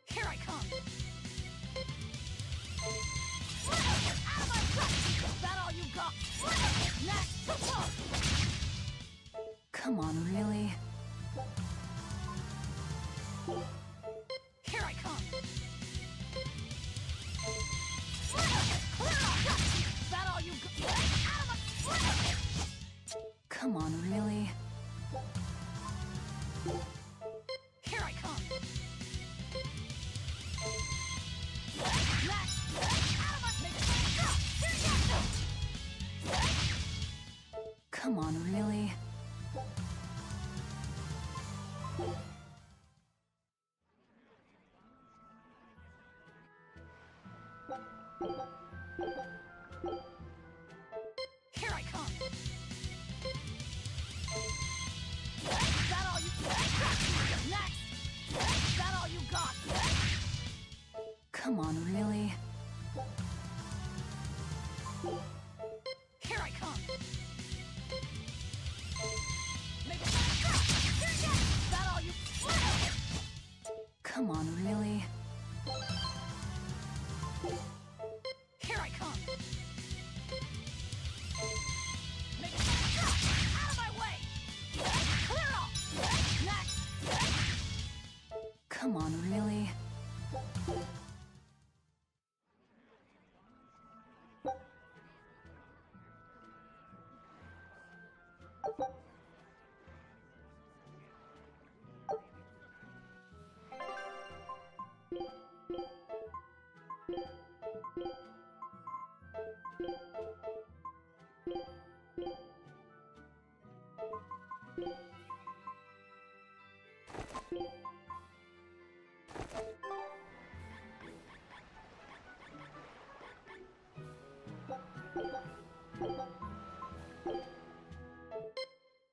Here I come! Out of my sight! Is that all you got? Next! Come on, really? Here I come! Clear off! Is that all you got? Out of my... Come on, really? Here I come! Next! Out of my... Here you go! Come on, really? Here I come! Is that all you... Next! Is that all you got? Come on, really? Here I come! Make it... Here you go! Is that all you... Come on, really? Here I come! Make it... Out of my way! Clear off! Next! Come on, really?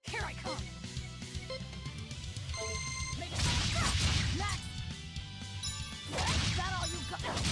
Here I come! Make it... Next! Is that all you got?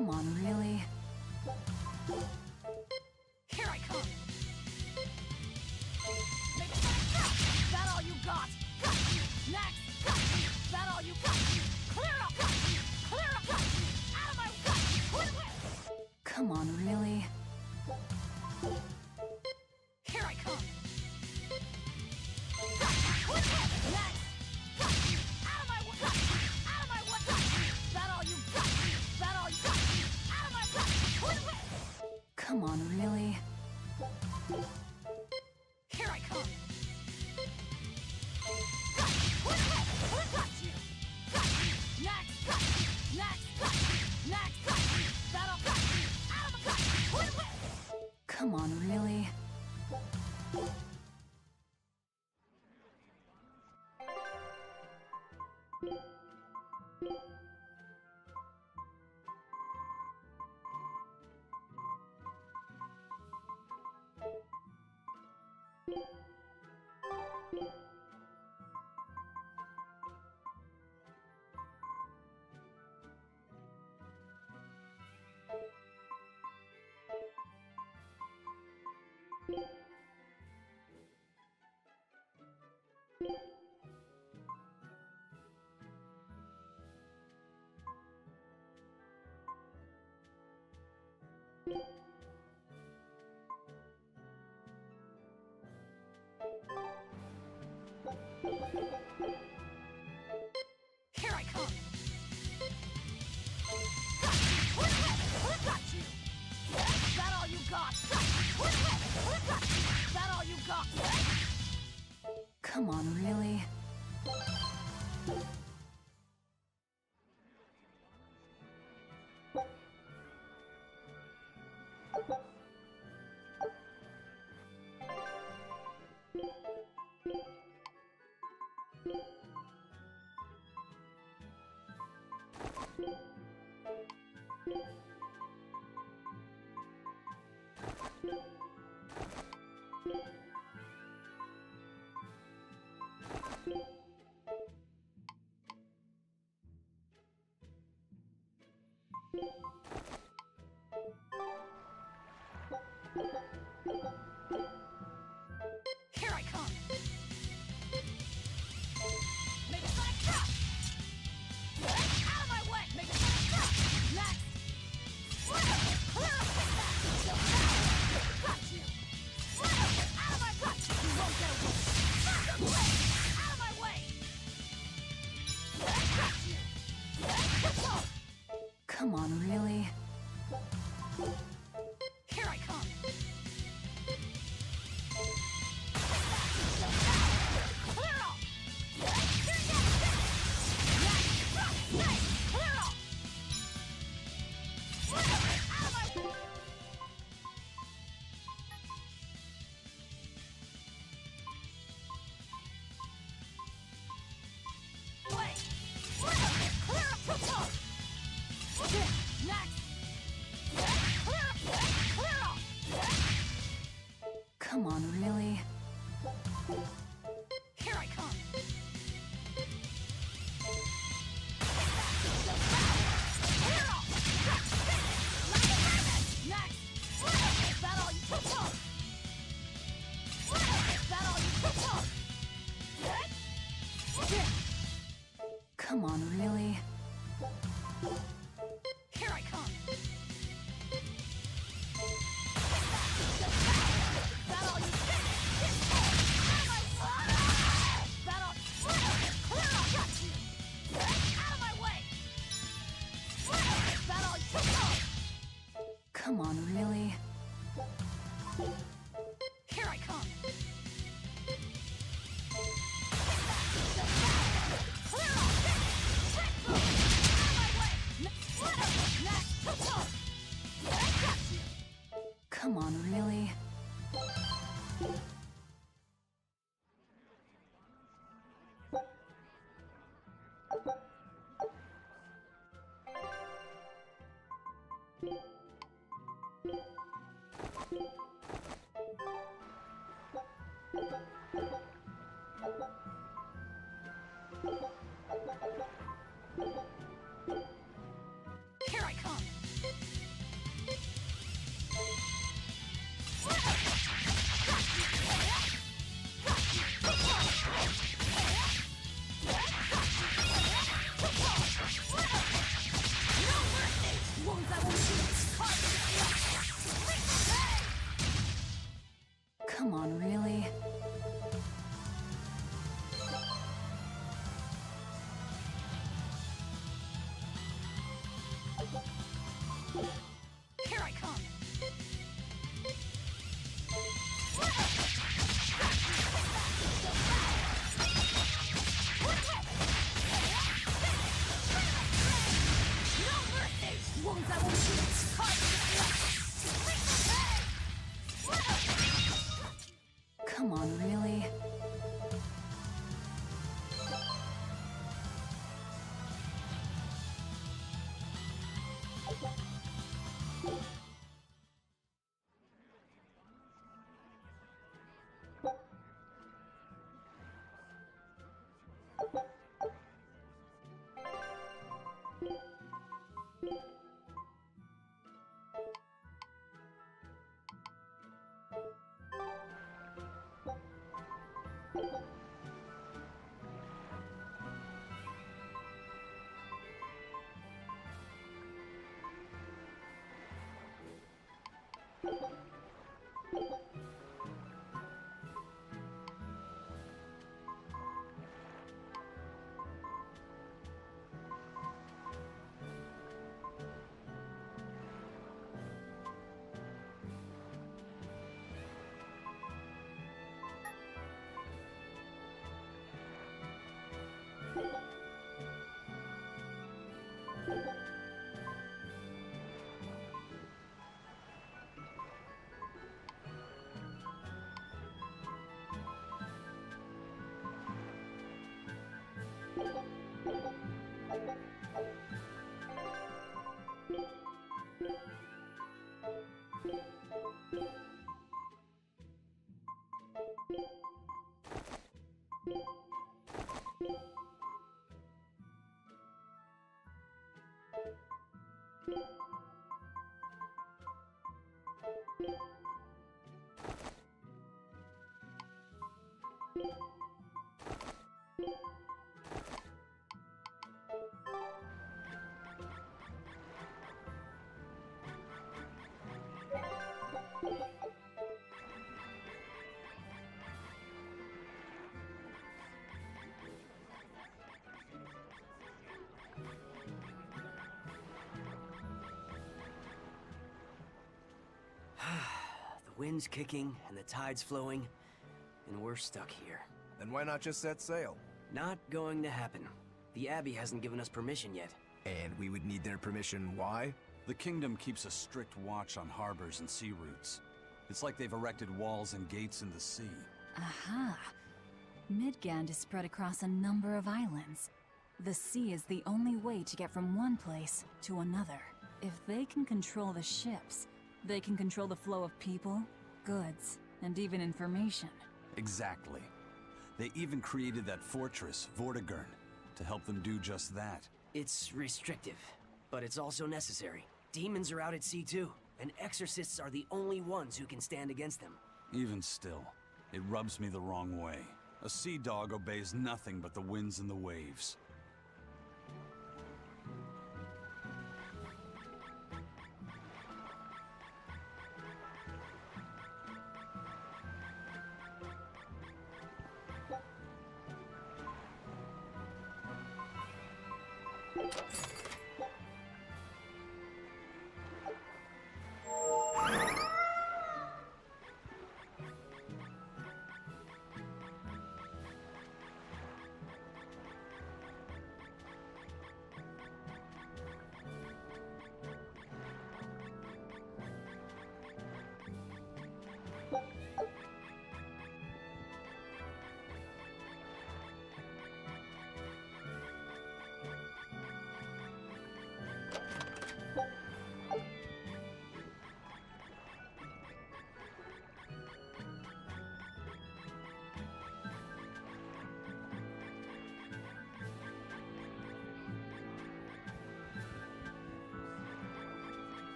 Come on, really? Here I come. Make it stop. Is that all you got? Got you. Next. Got you. Is that all you got? Clear up. Got you. Clear up. Got you. Out of my way. Quit it. Come on, really? Here I come. Got you. Quit it. Next. Got you. Out of my way. Got you. Out of my way. Got you. Is that all you got? Is that all you got? Out of my way. Quit it. Come on, really? Here I come. Got you. Quit it. Got you. Got you. Next. Got you. Next. Got you. Next. Got you. Is that all? Got you. Out of my way. Quit it. Come on, really? Here I come. Got you. Quit it. Got you. Is that all you got? Got you. Quit it. Got you. Is that all you got? Come on, really? Here I come. Make it like that. Out of my way. Make it like that. Next. Clear up. Got you. Out of my got you. You won't get away. Out of my way. Got you. Let's go. Come on, really? Here I come. Clear off. Here you go. Next. Clear off. Out of my way. Clear up. Next. Clear up. Clear off. Come on, really? Here I come. Clear off. Next. Is that all you took off? Is that all you took off? Come on, really? Here I come. Is that all you did? Is that all? Clear off. Got you. Out of my way. Is that all you took off? Come on, really? Here I come. Clear off. Out of my way. Next. Got you. Come on, really? Here I come. Here I come! No mercy! Wounds I won't heal! Come on, really? The wind's kicking and the tide's flowing, and we're stuck here. Then why not just set sail? Not going to happen. The Abbey hasn't given us permission yet. And we would need their permission, why? The kingdom keeps a strict watch on harbors and sea routes. It's like they've erected walls and gates in the sea. Aha! Midgand is spread across a number of islands. The sea is the only way to get from one place to another. If they can control the ships, they can control the flow of people, goods, and even information. Exactly. They even created that fortress, Vortigern, to help them do just that. It's restrictive, but it's also necessary. Demons are out at sea too, and exorcists are the only ones who can stand against them. Even still, it rubs me the wrong way. A sea dog obeys nothing but the winds and the waves.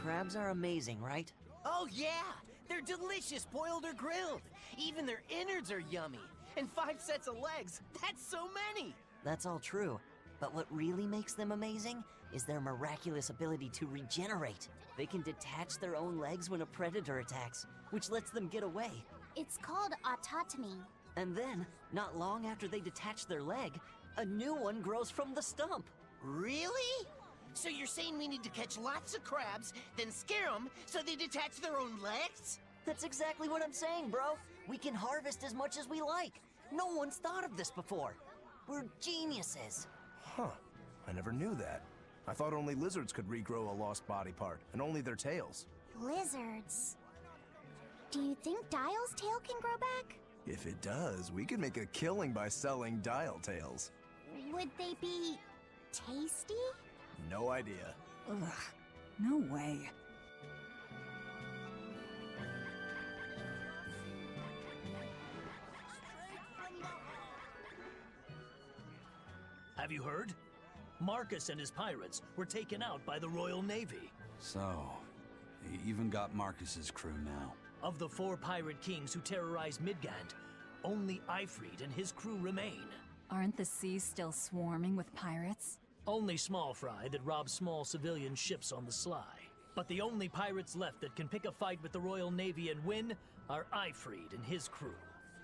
Crabs are amazing, right? Oh yeah! They're delicious boiled or grilled! Even their innards are yummy! And 5 sets of legs! That's so many! That's all true. But what really makes them amazing is their miraculous ability to regenerate. They can detach their own legs when a predator attacks, which lets them get away. It's called autotomy. And then, not long after they detach their leg, a new one grows from the stump. Really? So you're saying we need to catch lots of crabs, then scare them so they detach their own legs? That's exactly what I'm saying, bro. We can harvest as much as we like. No one's thought of this before. We're geniuses. Huh. I never knew that. I thought only lizards could regrow a lost body part, and only their tails. Lizards. Do you think Dial's tail can grow back? If it does, we could make a killing by selling dial tails. Would they be tasty? No idea. Ugh, no way. Have you heard? Marcus and his pirates were taken out by the Royal Navy. So, they even got Marcus's crew now. Of the 4 pirate kings who terrorized Midgand, only Ifrit and his crew remain. Aren't the seas still swarming with pirates? Only small fry that rob small civilian ships on the sly. But the only pirates left that can pick a fight with the Royal Navy and win are Ifrit and his crew.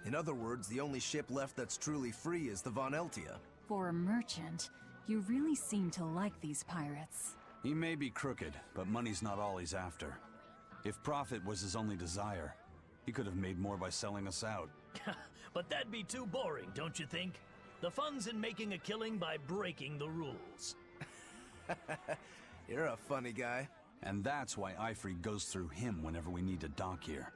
In other words, the only ship left that's truly free is the Von Eltia. For a merchant, you really seem to like these pirates. He may be crooked, but money's not all he's after. If profit was his only desire, he could have made more by selling us out. But that'd be too boring, don't you think? The fun's in making a killing by breaking the rules. You're a funny guy. And that's why Ifrit goes through him whenever we need to dock here.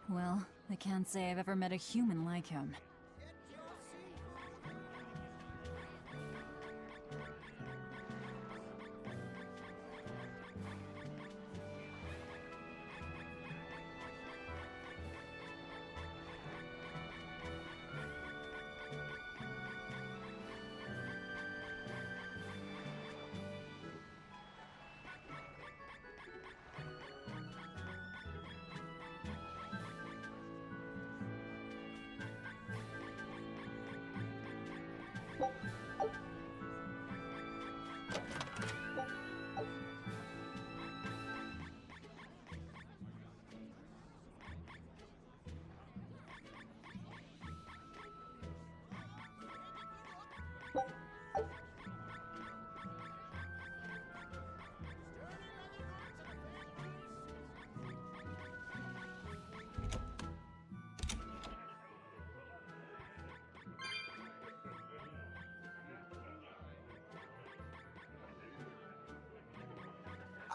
Well, I can't say I've ever met a human like him.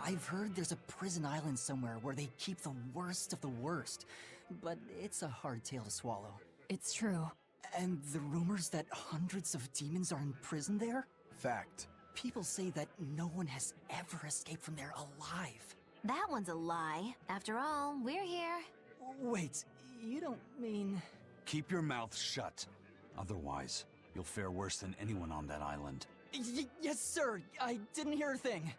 I've heard there's a prison island somewhere where they keep the worst of the worst, but it's a hard tale to swallow. It's true. And the rumors that hundreds of demons are in prison there? Fact. People say that no one has ever escaped from there alive. That one's a lie. After all, we're here. Wait, you don't mean... Keep your mouth shut. Otherwise, you'll fare worse than anyone on that island. Yes, sir. I didn't hear a thing.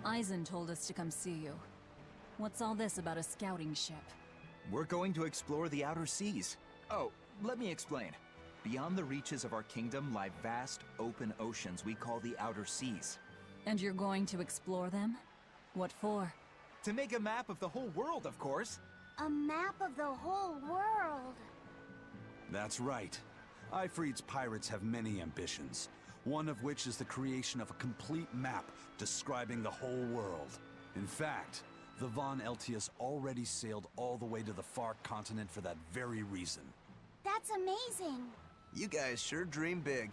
Eisen told us to come see you. What's all this about a scouting ship? We're going to explore the outer seas. Oh, let me explain. Beyond the reaches of our kingdom lie vast, open oceans we call the outer seas. And you're going to explore them? What for? To make a map of the whole world, of course. A map of the whole world. That's right. Ifreed's pirates have many ambitions, one of which is the creation of a complete map describing the whole world. In fact, The Von Eltius already sailed all the way to the far continent for that very reason. That's amazing. You guys sure dream big.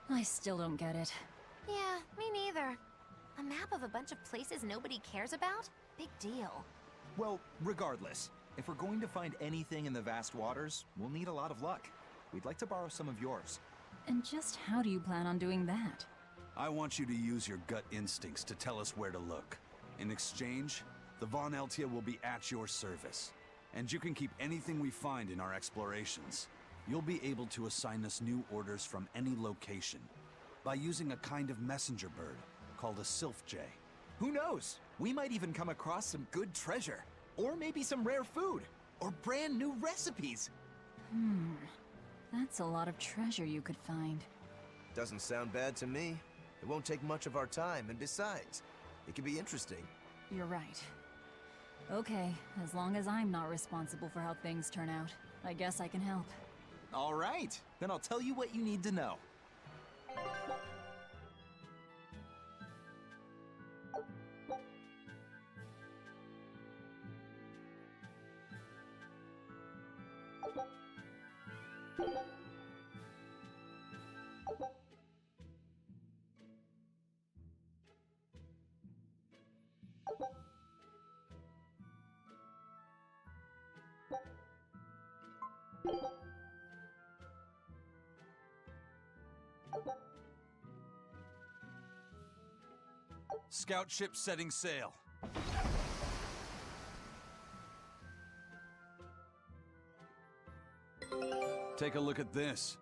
I still don't get it. Yeah, me neither. A map of a bunch of places nobody cares about? Big deal. Well, regardless, if we're going to find anything in the vast waters, we'll need a lot of luck. We'd like to borrow some of yours. And just how do you plan on doing that? I want you to use your gut instincts to tell us where to look. In exchange, the Von Eltia will be at your service. And you can keep anything we find in our explorations. You'll be able to assign us new orders from any location by using a kind of messenger bird called a sylph jay. Who knows? We might even come across some good treasure. Or maybe some rare food. Or brand new recipes. That's a lot of treasure you could find. Doesn't sound bad to me. It won't take much of our time, and besides, it could be interesting. You're right. Okay, as long as I'm not responsible for how things turn out, I guess I can help. All right, then I'll tell you what you need to know. Scout ship setting sail. Take a look at this.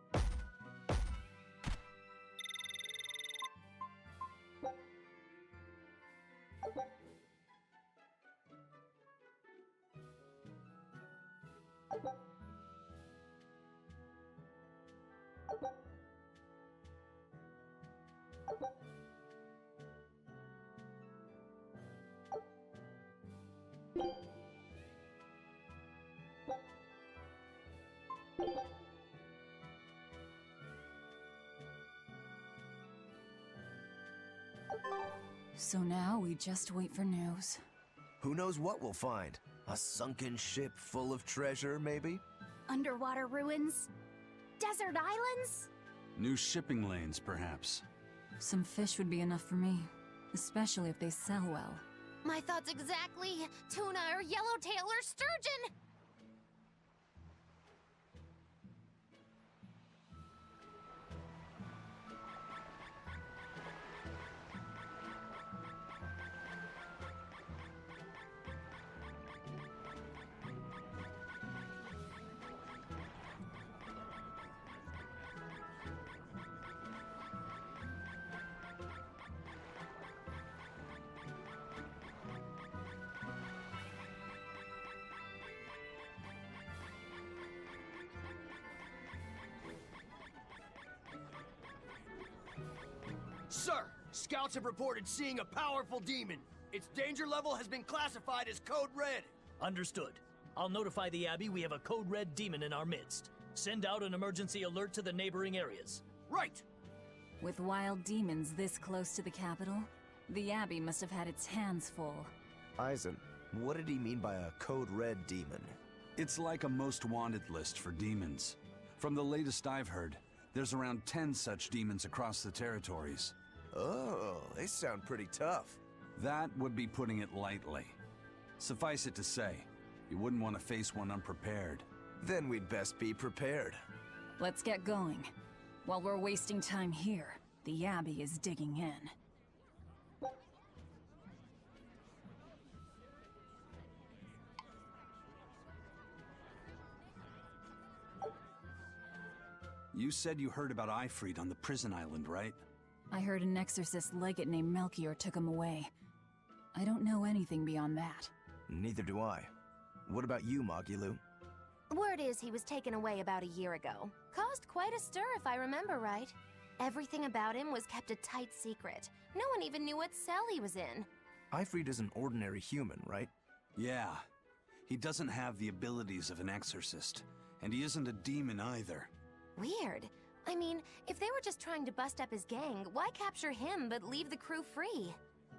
So now we just wait for news. Who knows what we'll find? A sunken ship full of treasure, maybe? Underwater ruins? Desert islands? New shipping lanes, perhaps. Some fish would be enough for me, especially if they sell well. My thoughts exactly. Tuna or yellowtail or sturgeon. Sir, scouts have reported seeing a powerful demon. Its danger level has been classified as Code Red. Understood. I'll notify the Abbey we have a Code Red demon in our midst. Send out an emergency alert to the neighboring areas. Right! With wild demons this close to the capital, the Abbey must have had its hands full. Eisen, what did he mean by a Code Red demon? It's like a most wanted list for demons. From the latest I've heard, there's around 10 such demons across the territories. Oh, they sound pretty tough. That would be putting it lightly. Suffice it to say, you wouldn't want to face one unprepared. Then we'd best be prepared. Let's get going. While we're wasting time here, the Abbey is digging in. You said you heard about Ifrit on the prison island, right? I heard an exorcist legate named Melchior took him away. I don't know anything beyond that. Neither do I. What about you, Magilou? Word is he was taken away about a year ago. Caused quite a stir if I remember right. Everything about him was kept a tight secret. No one even knew what cell he was in. Ifrit is an ordinary human, right? Yeah. He doesn't have the abilities of an exorcist. And he isn't a demon either. Weird. I mean, if they were just trying to bust up his gang, why capture him but leave the crew free?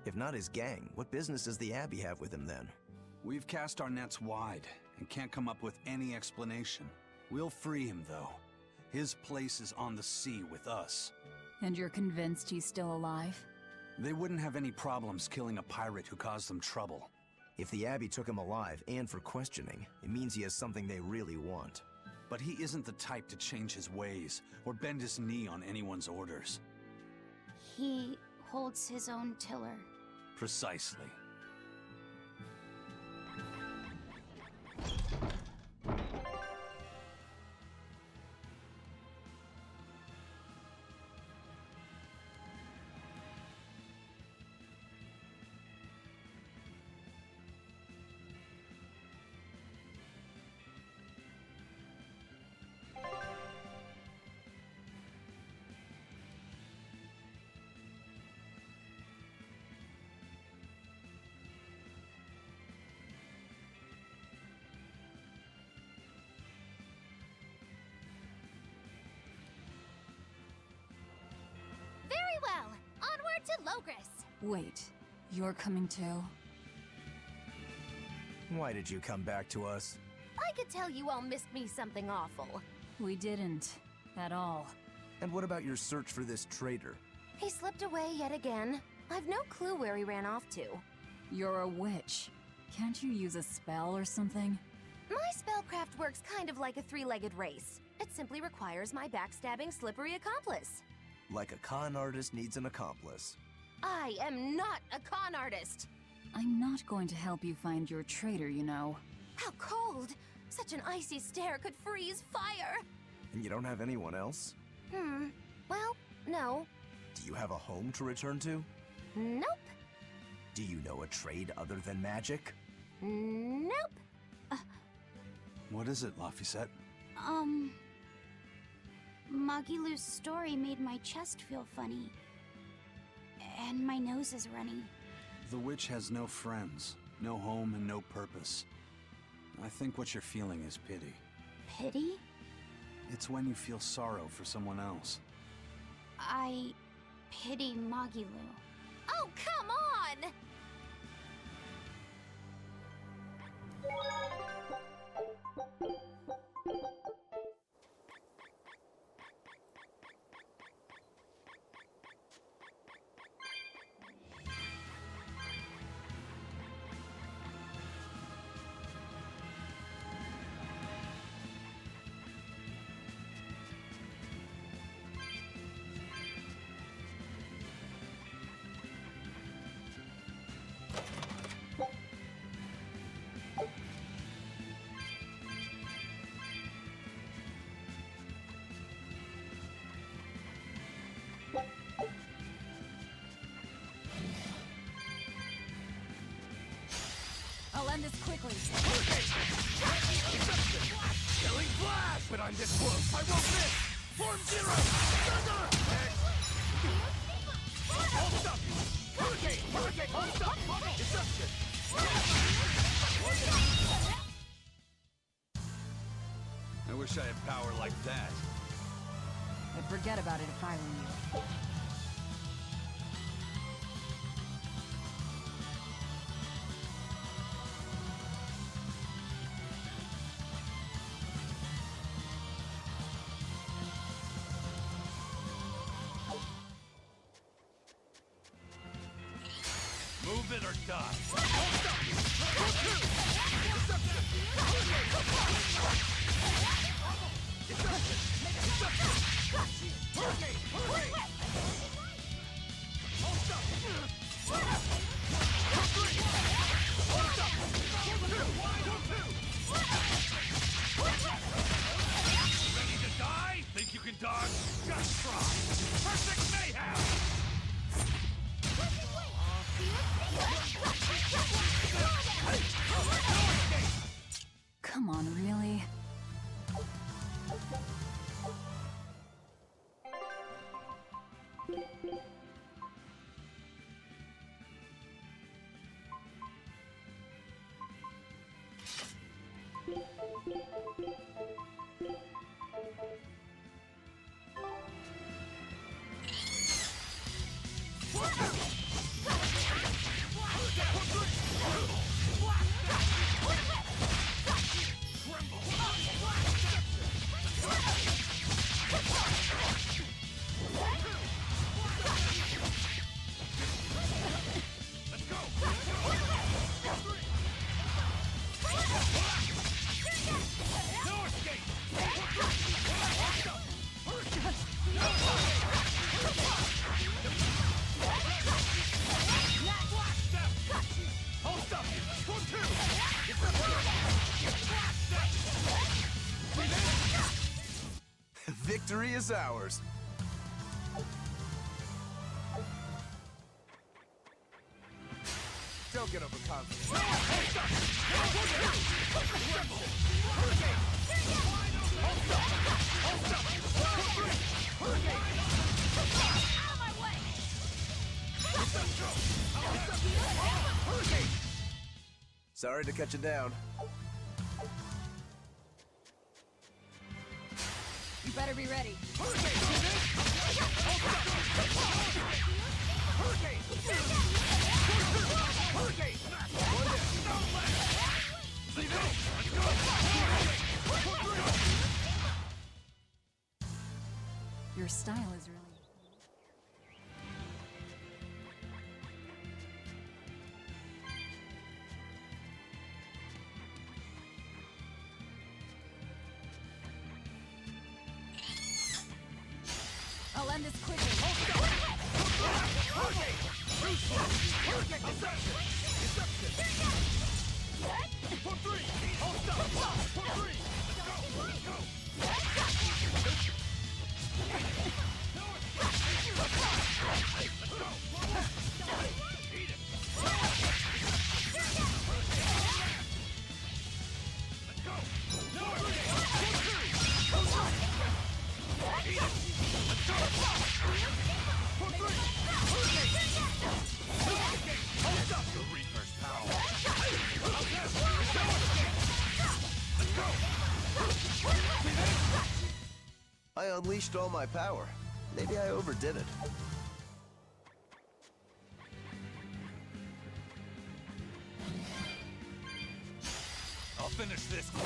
If not his gang, what business does the Abbey have with him then? We've cast our nets wide and can't come up with any explanation. We'll free him, though. His place is on the sea with us. And you're convinced he's still alive? They wouldn't have any problems killing a pirate who caused them trouble. If the Abbey took him alive and for questioning, it means he has something they really want. But he isn't the type to change his ways or bend his knee on anyone's orders. He holds his own tiller. Precisely. Very well. Onward to Logris. Wait, you're coming too? Why did you come back to us? I could tell you all missed me something awful. We didn't. At all. And what about your search for this traitor? He slipped away yet again. I've no clue where he ran off to. You're a witch. Can't you use a spell or something? My spellcraft works kind of like a three-legged race. It simply requires my backstabbing, slippery accomplice. Like a con artist needs an accomplice. I am not a con artist! I'm not going to help you find your traitor, you know. How cold! Such an icy stare could freeze fire! And you don't have anyone else? Well, no. Do you have a home to return to? Nope. Do you know a trade other than magic? Nope. What is it, Laphicet? Magilu's story made my chest feel funny. And my nose is runny. The witch has no friends, no home, and no purpose. I think what you're feeling is pity. Pity? It's when you feel sorrow for someone else. I pity Magilu. Oh, come on! I'll end this quickly. Killing flash! But I'm this close, I won't miss! Form zero! Hold up! Hurricane! Hurricane! Hold up! Deception! I wish I had power like that. I'd forget about it if I were you. Move it or die. Ready to die? Think you can dodge? Just try. Perfect mayhem! Come on, really? is ours. Don't get overconfident. Sorry to cut you down. You better be ready. Your style is really... I'll end this quickly. I unleashed all my power. Maybe I overdid it. I'll finish this quick.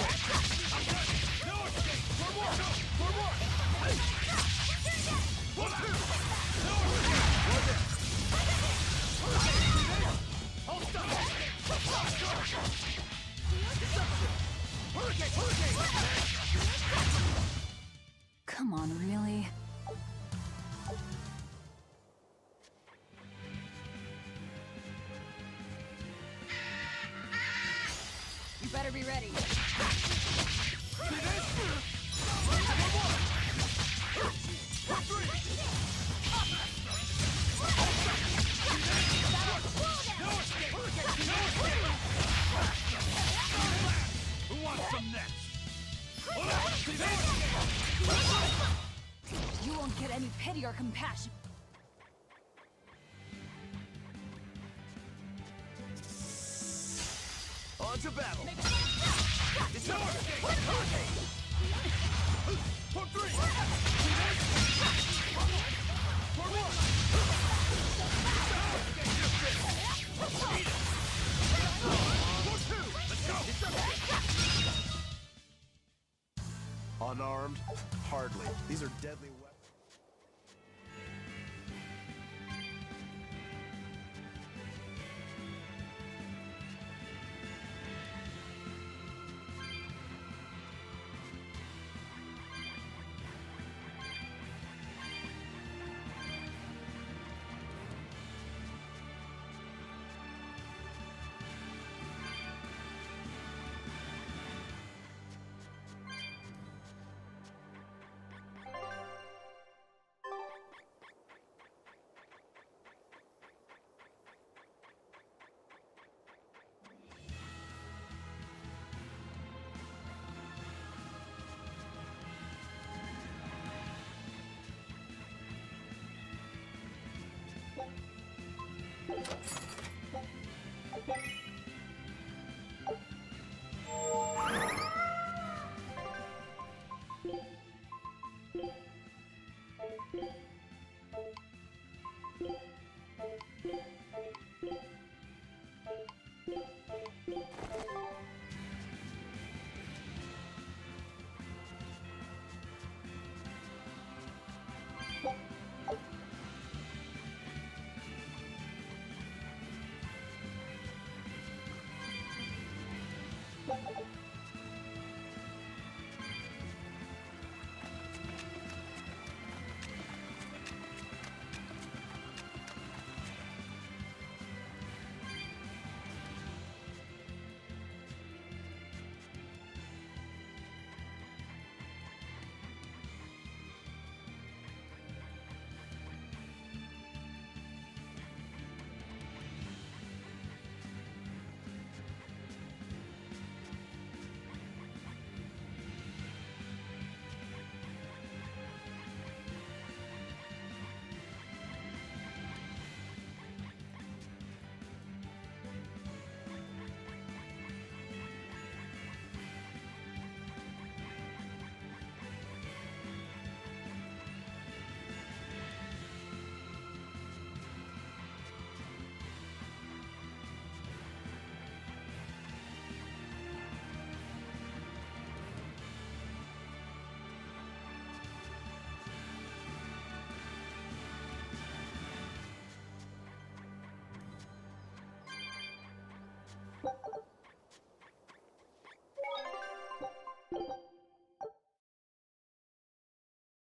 No escape! For more! For more! One, two! No escape! Hold stop! Hurricane! Hurricane! Come on, really? You better be ready. Who wants some next? You won't get any pity or compassion. On to battle. It's over! For three! For one! For two! Let's go! Unarmed? Hardly. These are deadly weapons.